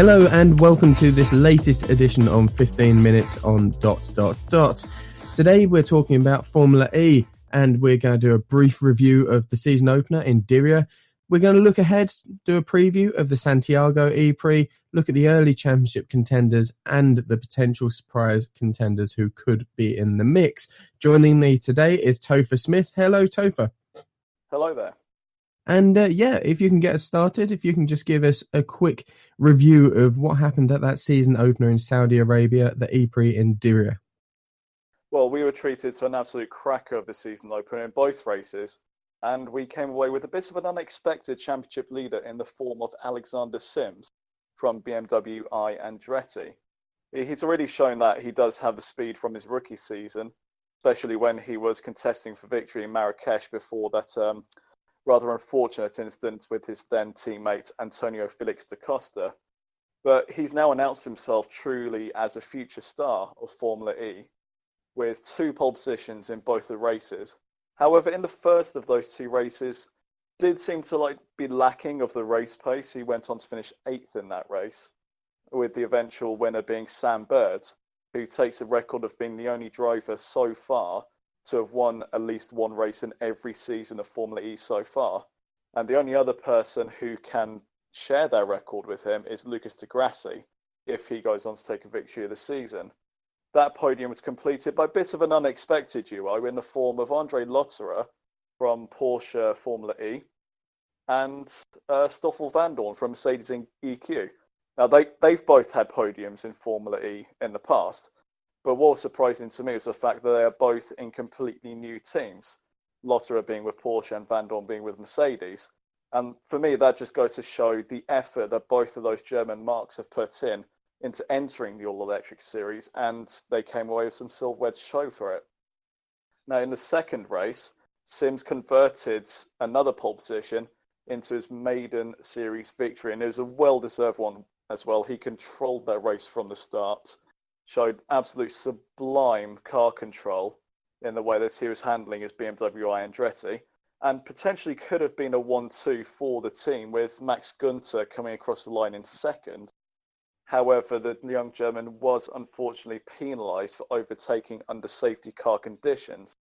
Hello and welcome to this latest edition on 15 Minutes on ... Today we're talking about Formula E and we're going to do a brief review of the season opener in Diriyah. We're going to look ahead, do a preview of the Santiago E-Prix, look at the early championship contenders and the potential surprise contenders who could be in the mix. Joining me today is Topher Smith. Hello, Topher. Hello there. And if you can get us started, if you can just give us a quick review of what happened at that season opener in Saudi Arabia, the E-Prix in Diriyah. Well, we were treated to an absolute cracker of the season opener in both races, and we came away with a bit of an unexpected championship leader in the form of Alexander Sims from BMW I Andretti. He's already shown that he does have the speed from his rookie season, especially when he was contesting for victory in Marrakesh before that rather unfortunate incident with his then teammate Antonio Felix da Costa. But he's now announced himself truly as a future star of Formula E, with 2 pole positions in both the races. However, in the first of those 2 races, did seem to be lacking of the race pace. He went on to finish 8th in that race, with the eventual winner being Sam Bird, who takes a record of being the only driver so far to have won at least one race in every season of Formula E so far. And the only other person who can share that record with him is Lucas di Grassi, if he goes on to take a victory of the season. That podium was completed by a bit of an unexpected duo in the form of Andre Lotterer from Porsche Formula E and Stoffel Vandoorne from Mercedes EQ. Now, they've both had podiums in Formula E in the past, but what was surprising to me was the fact that they are both in completely new teams, Lotterer being with Porsche and Vandoorne being with Mercedes. And for me, that just goes to show the effort that both of those German marques have put in into entering the all-electric series, and they came away with some silverware to show for it. Now, in the second race, Sims converted another pole position into his maiden series victory, and it was a well-deserved one as well. He controlled that race from the start, showed absolute sublime car control in the way that he was handling his BMW I Andretti, and potentially could have been a 1-2 for the team, with Max Günther coming across the line in second. However, the young German was unfortunately penalised for overtaking under safety car conditions,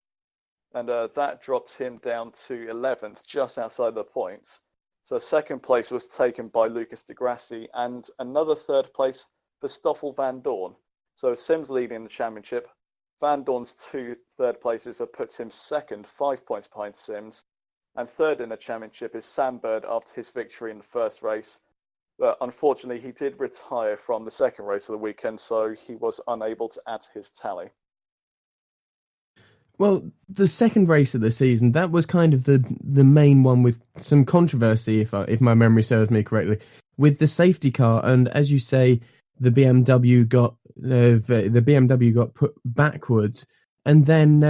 and that dropped him down to 11th, just outside the points. So second place was taken by Lucas di Grassi, and another third place for Stoffel Vandoorne. So Sims leading the championship. Vandoorne's 2 third places have put him second, 5 points behind Sims. And third in the championship is Sam Bird after his victory in the first race. But unfortunately, he did retire from the second race of the weekend, so he was unable to add to his tally. Well, the second race of the season, that was kind of the main one with some controversy, if my memory serves me correctly, with the safety car. And as you say, the BMW got put backwards, and then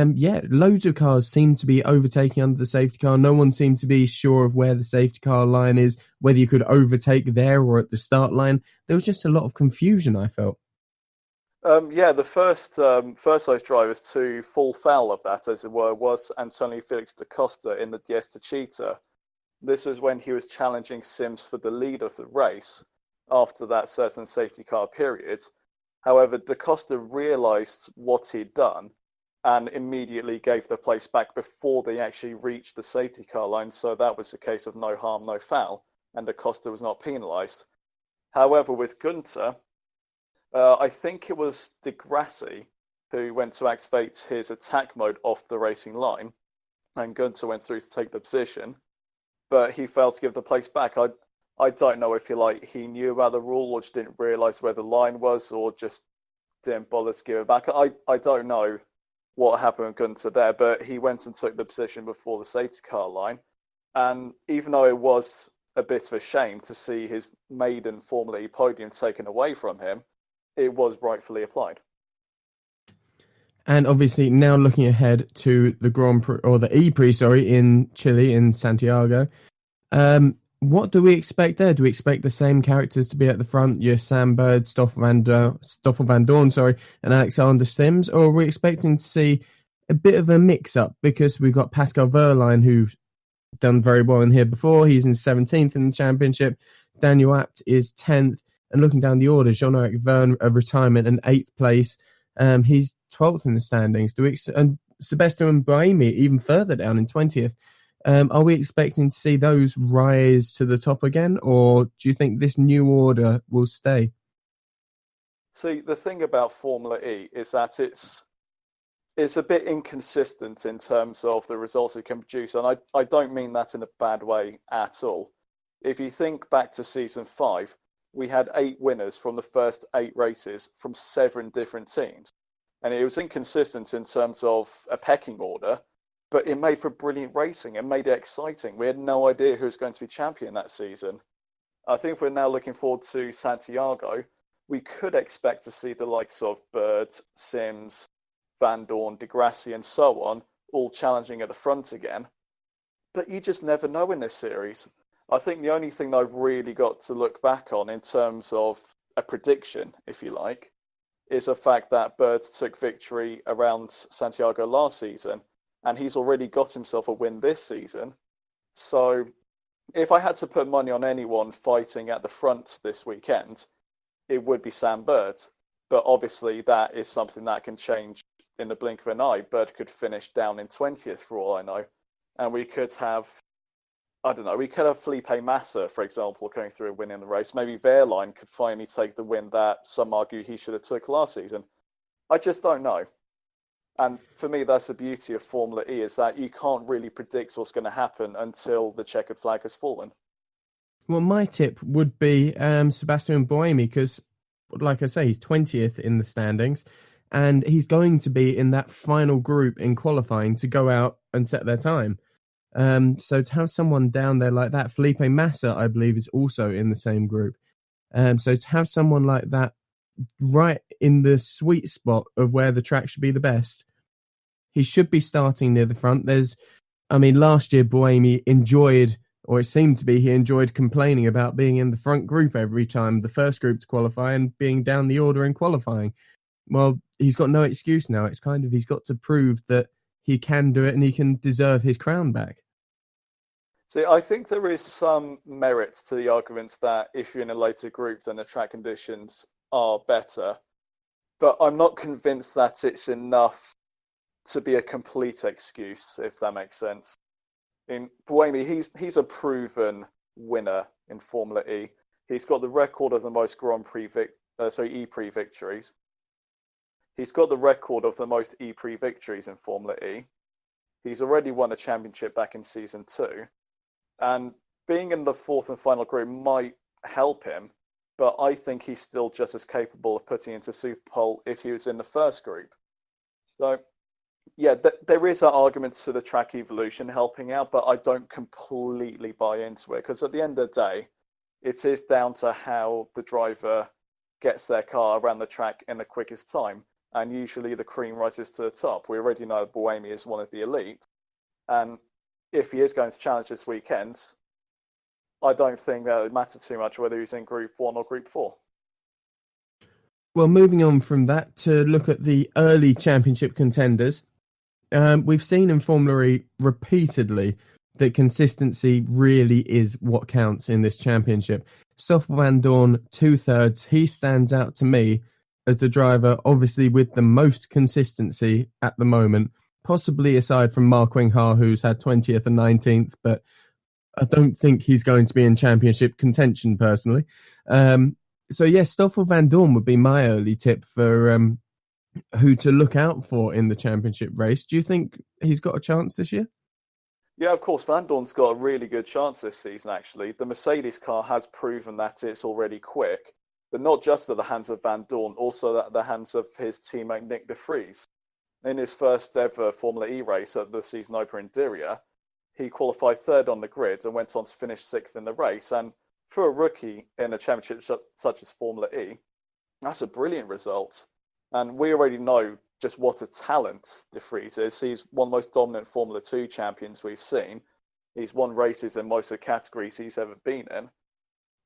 loads of cars seemed to be overtaking under the safety car. No one seemed to be sure of where the safety car line is, whether you could overtake there or at the start line. There was just a lot of confusion, I felt. The first those drivers to fall foul of that, as it were, was Antonio Felix da Costa in the Diesta Cheetah. This was when he was challenging Sims for the lead of the race after that certain safety car period. However, da Costa realised what he'd done and immediately gave the place back before they actually reached the safety car line. So that was a case of no harm, no foul, and da Costa was not penalised. However, with Günther, I think it was di Grassi who went to activate his attack mode off the racing line, and Günther went through to take the position, but he failed to give the place back. I don't know if he knew about the rule or just didn't realise where the line was or just didn't bother to give it back. I don't know what happened with Günther there, but he went and took the position before the safety car line. And even though it was a bit of a shame to see his maiden Formula E podium taken away from him, it was rightfully applied. And obviously now looking ahead to the Grand Prix, or the E-Prix, in Chile, in Santiago. What do we expect there? Do we expect the same characters to be at the front? Your Sam Bird, Stoffel Vandoorne, and Alexander Sims? Or are we expecting to see a bit of a mix-up? Because we've got Pascal Wehrlein, who's done very well in here before. He's in 17th in the championship. Daniel Abt is 10th. And looking down the order, Jean-Eric Verne of retirement and 8th place. He's 12th in the standings. And Sebastian Buemi even further down in 20th. Are we expecting to see those rise to the top again, or do you think this new order will stay? See, the thing about Formula E is that it's a bit inconsistent in terms of the results it can produce, and I don't mean that in a bad way at all. If you think back to season 5, we had 8 winners from the first 8 races from 7 different teams, and it was inconsistent in terms of a pecking order, but it made for brilliant racing. It made it exciting. We had no idea who was going to be champion that season. I think if we're now looking forward to Santiago, we could expect to see the likes of Bird, Sims, Van Dorn, De Grassi, and so on, all challenging at the front again. But you just never know in this series. I think the only thing that I've really got to look back on in terms of a prediction, if you like, is the fact that Bird took victory around Santiago last season, and he's already got himself a win this season. So if I had to put money on anyone fighting at the front this weekend, it would be Sam Bird. But obviously that is something that can change in the blink of an eye. Bird could finish down in 20th for all I know. And we could have, I don't know, we could have Felipe Massa, for example, going through and winning the race. Maybe Wehrlein could finally take the win that some argue he should have took last season. I just don't know. And for me, that's the beauty of Formula E, is that you can't really predict what's going to happen until the checkered flag has fallen. Well, my tip would be Sebastian Buemi, because, like I say, he's 20th in the standings, and he's going to be in that final group in qualifying to go out and set their time. So to have someone down there like that, Felipe Massa, I believe, is also in the same group. So to have someone like that right in the sweet spot of where the track should be the best, he should be starting near the front. Last year Buemi enjoyed, or it seemed to be, he enjoyed complaining about being in the front group every time, the first group to qualify, and being down the order in qualifying. Well, he's got no excuse now. It's kind of, he's got to prove that he can do it and he can deserve his crown back. See, I think there is some merit to the arguments that if you're in a later group, then the track conditions are better. But I'm not convinced that it's enough to be a complete excuse, if that makes sense. In Buemi, he's a proven winner in Formula E. He's got the record of the most Grand Prix E-Prix victories. He's got the record of the most E-Prix victories in Formula E. He's already won a championship back in season 2. And being in the 4th and final group might help him, but I think he's still just as capable of putting into Superpole if he was in the first group. So, yeah, there is an argument to the track evolution helping out, but I don't completely buy into it, because at the end of the day, it is down to how the driver gets their car around the track in the quickest time. And usually the cream rises to the top. We already know that Buemi is one of the elite. And if he is going to challenge this weekend, I don't think that it would matter too much whether he's in Group 1 or Group 4. Well, moving on from that to look at the early championship contenders. We've seen in Formula E repeatedly that consistency really is what counts in this championship. Stoffel Van Dorn, 2/3, he stands out to me as the driver, obviously with the most consistency at the moment, possibly aside from Mark Wingha, who's had 20th and 19th, but I don't think he's going to be in championship contention personally. So yes, Stoffel Van Dorn would be my early tip for who to look out for in the championship race. Do you think he's got a chance this year? Yeah, of course, Van Dorn's got a really good chance this season, actually. The Mercedes car has proven that it's already quick, but not just at the hands of Van Dorn, also at the hands of his teammate Nick de Vries. In his first ever Formula E race at the season opener in Diriyah, he qualified 3rd on the grid and went on to finish 6th in the race. And for a rookie in a championship such as Formula E, that's a brilliant result. And we already know just what a talent de Vries is. He's one of the most dominant Formula 2 champions we've seen. He's won races in most of the categories he's ever been in.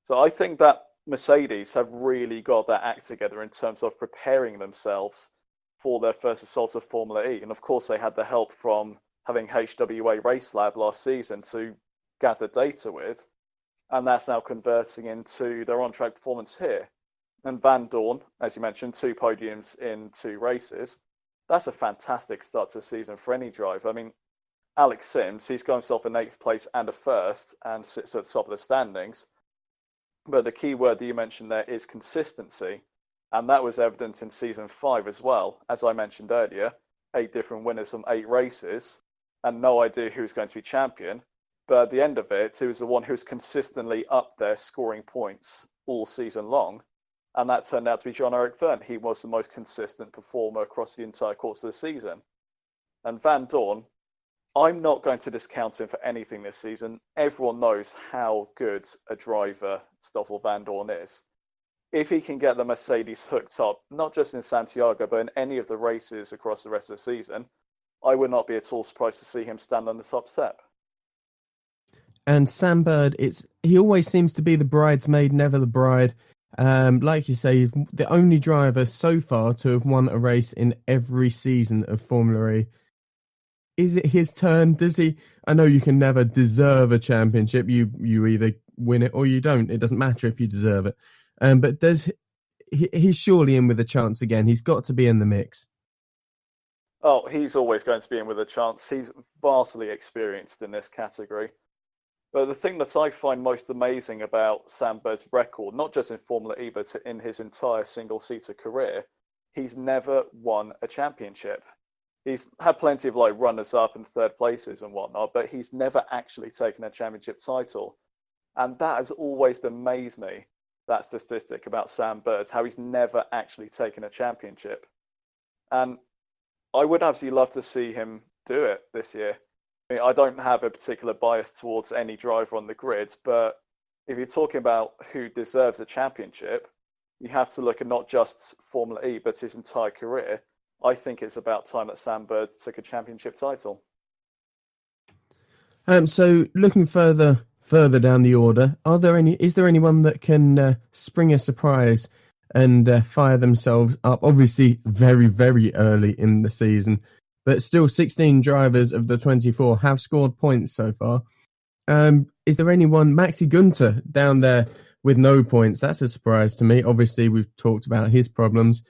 So I think that Mercedes have really got their act together in terms of preparing themselves for their first assault of Formula E. And of course, they had the help from having HWA Race Lab last season to gather data with. And that's now converting into their on-track performance here. And Van Dorn, as you mentioned, 2 podiums in 2 races. That's a fantastic start to the season for any driver. I mean, Alex Sims, he's got himself an 8th place and a 1st and sits at the top of the standings. But the key word that you mentioned there is consistency. And that was evident in season 5 as well. As I mentioned earlier, 8 different winners from 8 races and no idea who's going to be champion. But at the end of it, he was the one who was consistently up there scoring points all season long. And that turned out to be Jean-Eric Vergne. He was the most consistent performer across the entire course of the season. And Van Dorn, I'm not going to discount him for anything this season. Everyone knows how good a driver Stoffel Van Dorn is. If he can get the Mercedes hooked up, not just in Santiago, but in any of the races across the rest of the season, I would not be at all surprised to see him stand on the top step. And Sam Bird, he always seems to be the bridesmaid, never the bride. Like you say, he's the only driver so far to have won a race in every season of Formula E. Is it his turn? Does he? I know you can never deserve a championship. You either win it or you don't. It doesn't matter if you deserve it. But he's surely in with a chance again. He's got to be in the mix. Oh, he's always going to be in with a chance. He's vastly experienced in this category. But the thing that I find most amazing about Sam Bird's record, not just in Formula E, but in his entire single-seater career, he's never won a championship. He's had plenty of runners-up and 3rd places and whatnot, but he's never actually taken a championship title. And that has always amazed me, that statistic about Sam Bird, how he's never actually taken a championship. And I would absolutely love to see him do it this year. I mean, I don't have a particular bias towards any driver on the grid, but if you're talking about who deserves a championship, you have to look at not just Formula E, but his entire career. I think it's about time that Sam Bird took a championship title. So looking further down the order, is there anyone that can spring a surprise and fire themselves up? Obviously, very, very early in the season, but still 16 drivers of the 24 have scored points so far. Is there anyone, Maxi Gunter, down there with no points? That's a surprise to me. Obviously, we've talked about his problems.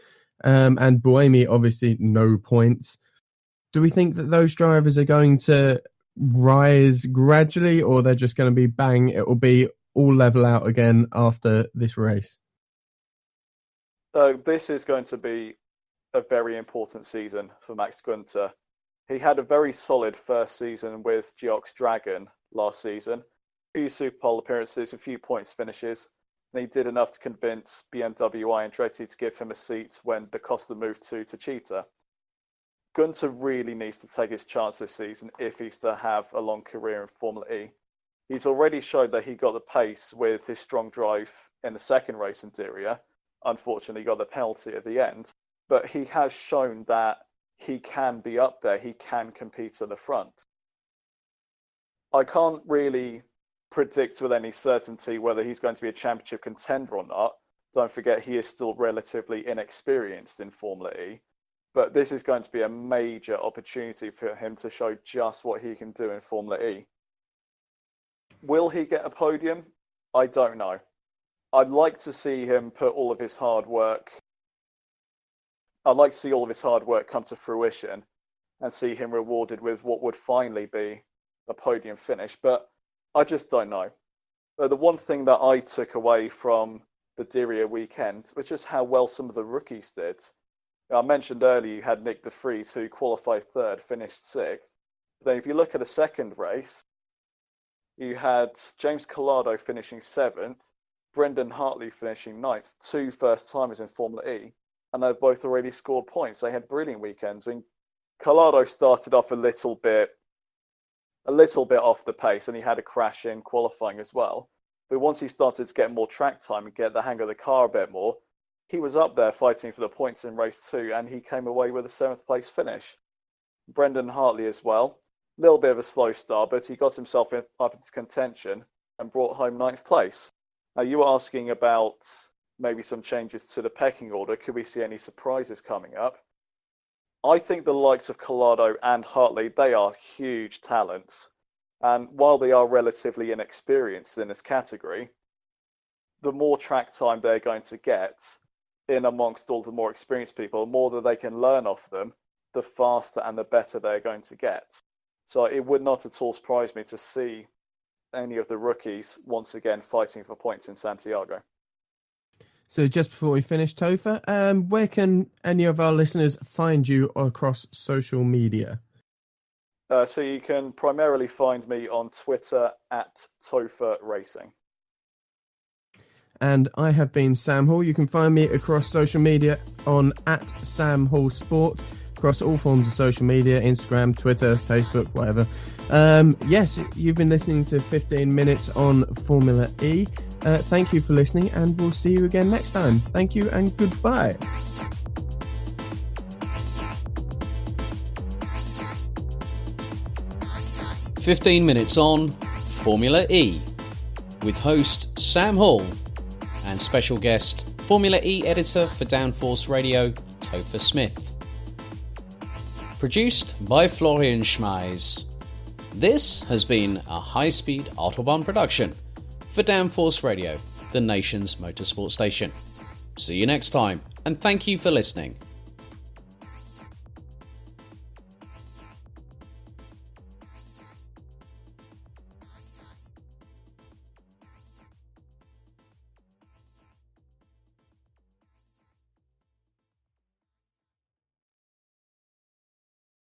And Buemi, obviously, no points. Do we think that those drivers are going to rise gradually, or they're just going to be bang, it will be all level out again after this race? This is going to be a very important season for Max Gunter. He had a very solid first season with Geox Dragon last season. A few Super Bowl appearances, a few points finishes. And he did enough to convince BMW Andretti to give him a seat when Da Costa moved to Techeetah. Gunter really needs to take his chance this season if he's to have a long career in Formula E. He's already showed that he got the pace with his strong drive in the second race in Diriyah. Unfortunately, got the penalty at the end. But he has shown that he can be up there. He can compete at the front. I can't really predict with any certainty whether he's going to be a championship contender or not. Don't forget, he is still relatively inexperienced in Formula E. But this is going to be a major opportunity for him to show just what he can do in Formula E. Will he get a podium? I don't know. I'd like to see him put all of his hard work. I'd like to see all of his hard work come to fruition and see him rewarded with what would finally be a podium finish. But I just don't know. But the one thing that I took away from the Diriyah weekend was just how well some of the rookies did. I mentioned earlier you had Nick De Vries, who qualified 3rd, finished 6th. Then if you look at the second race, you had James Collado finishing 7th, Brendan Hartley finishing 9th, 2 first-timers in Formula E, and they've both already scored points. They had brilliant weekends. I mean, Collado started off a little bit off the pace, and he had a crash in qualifying as well. But once he started to get more track time and get the hang of the car a bit more, he was up there fighting for the points in race 2, and he came away with a 7th place finish. Brendan Hartley as well. A little bit of a slow start, but he got himself up into contention and brought home 9th place. Now, you were asking about maybe some changes to the pecking order. Could we see any surprises coming up? I think the likes of Collado and Hartley, they are huge talents. And while they are relatively inexperienced in this category, the more track time they're going to get, in amongst all the more experienced people. The more that they can learn off them, the faster and the better they're going to get. So it would not at all surprise me to see any of the rookies once again fighting for points in Santiago. So just before we finish, Topher, where can any of our listeners find you across social media? So you can primarily find me on Twitter at Topher Racing. And I have been Sam Hall. You can find me across social media on at Sam Hall Sport, across all forms of social media, Instagram, Twitter, Facebook, whatever. Yes, you've been listening to 15 Minutes on Formula E. Thank you for listening, and we'll see you again next time. Thank you and goodbye. "15 Minutes on Formula E" with host Sam Hall and special guest Formula E editor for Downforce Radio, Topher Smith. Produced by Florian Schmeis. This has been a high-speed Autobahn production for Downforce Radio, the nation's motorsport station. See you next time, and thank you for listening.